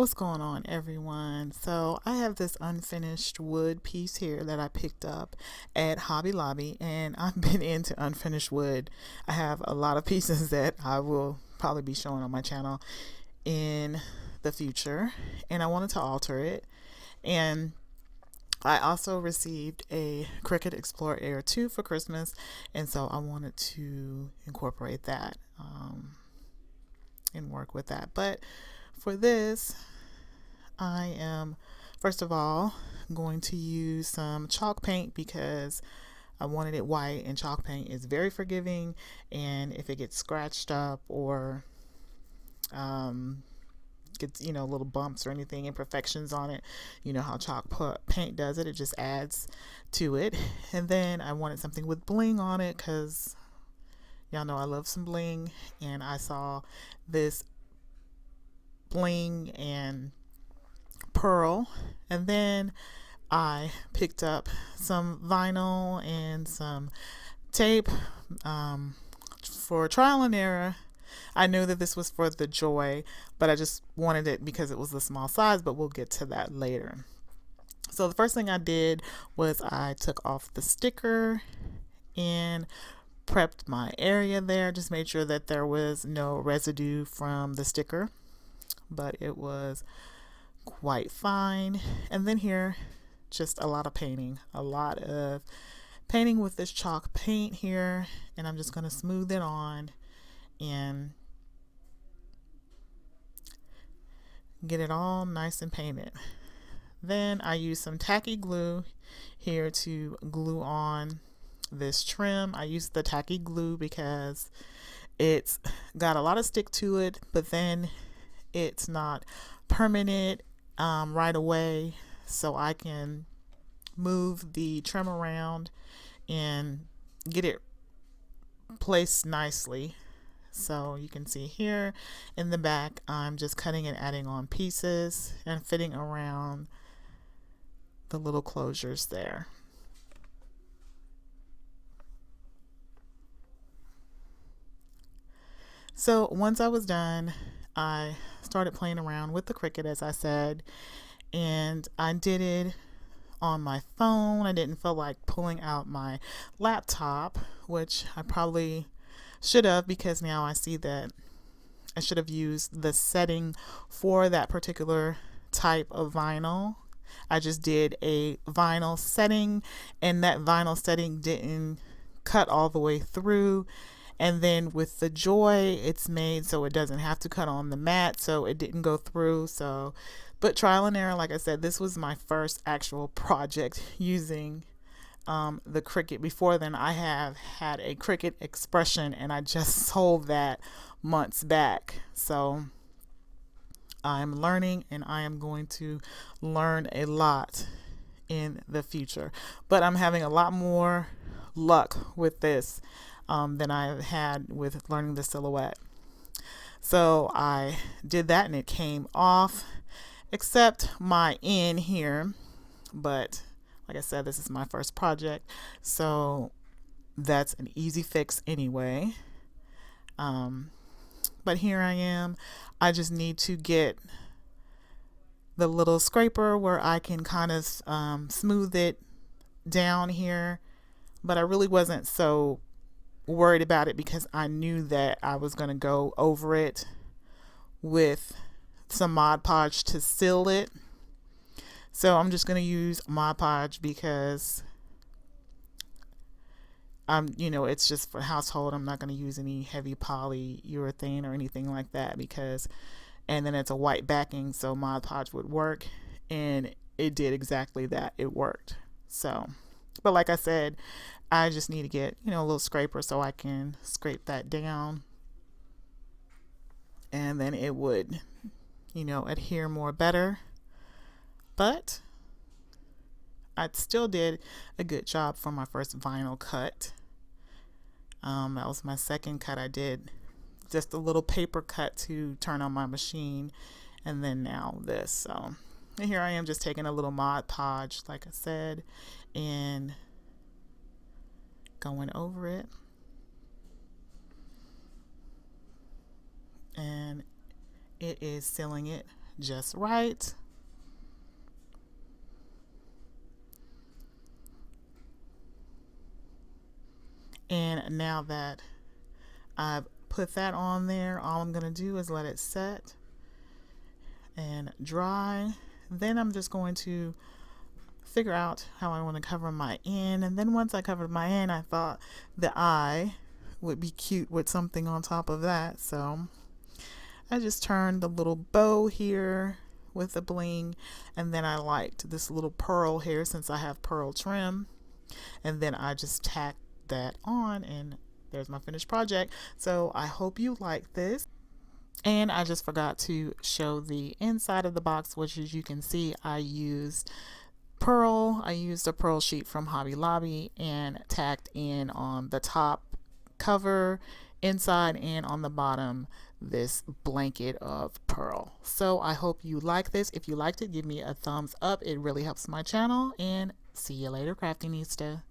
What's going on, everyone? So I have this unfinished wood piece here that I picked up at Hobby Lobby, and I've been into unfinished wood. I have a lot of pieces that I will probably be showing on my channel in the future, and I wanted to alter it. And I also received a Cricut Explore Air 2 for Christmas, and so I wanted to incorporate that and work with that. But for this, I am first of all going to use some chalk paint because I wanted it white, and chalk paint is very forgiving, and if it gets scratched up or gets little bumps or anything, imperfections on it, you know how chalk paint does it, it just adds to it. And then I wanted something with bling on it because y'all know I love some bling, and I saw this bling and pearl, and then I picked up some vinyl and some tape for trial and error. I knew that this was for the Joy, but I just wanted it because it was the small size, but we'll get to that later. So the first thing I did was I took off the sticker and prepped my area there, just made sure that there was no residue from the sticker, but it was quite fine. And then here, just a lot of painting with this chalk paint here, and I'm just going to smooth it on and get it all nice and painted. Then I use some tacky glue here to glue on this trim. I use the tacky glue because it's got a lot of stick to it, but then it's not permanent right away, so I can move the trim around and get it placed nicely. So you can see here in the back, I'm just cutting and adding on pieces and fitting around the little closures there. So once I was done, I started playing around with the Cricut, as I said, and I did it on my phone. I didn't feel like pulling out my laptop, which I probably should have, because now I see that I should have used the setting for that particular type of vinyl. I just did a vinyl setting, and that vinyl setting didn't cut all the way through. And then with the Joy, it's made so it doesn't have to cut on the mat, so it didn't go through. So, but trial and error, like I said, this was my first actual project using the Cricut. Before then, I have had a Cricut Expression, and I just sold that months back. So I'm learning, and I am going to learn a lot in the future. But I'm having a lot more luck with this than I've had with learning the silhouette. So I did that, and it came off, except my end here. But like I said, this is my first project, so that's an easy fix anyway. But here I am. I just need to get the little scraper where I can kind of smooth it down here. But I really wasn't so worried about it because I knew that I was going to go over it with some Mod Podge to seal it. So I'm just going to use Mod Podge because it's just for household. I'm not going to use any heavy polyurethane or anything like that, because, and then it's a white backing, so Mod Podge would work, and it did exactly that. It worked. So, but like I said, I just need to get, a little scraper so I can scrape that down, and then it would, adhere more better. But I still did a good job for my first vinyl cut. That was my second cut. I did just a little paper cut to turn on my machine, and then now this. So, and here I am just taking a little Mod Podge, like I said, and going over it, and it is sealing it just right. And now that I've put that on there, all I'm going to do is let it set and dry. Then I'm just going to figure out how I want to cover my end. And then once I covered my end, I thought the eye would be cute with something on top of that. So I just turned the little bow here with the bling, and then I liked this little pearl here since I have pearl trim, and then I just tacked that on, and there's my finished project. So I hope you like this. And I just forgot to show the inside of the box, which as you can see, I used a pearl sheet from Hobby Lobby and tacked in on the top cover inside and on the bottom this blanket of pearl. So I hope you like this. If you liked it, give me a thumbs up. It really helps my channel, and see you later, Craftinista.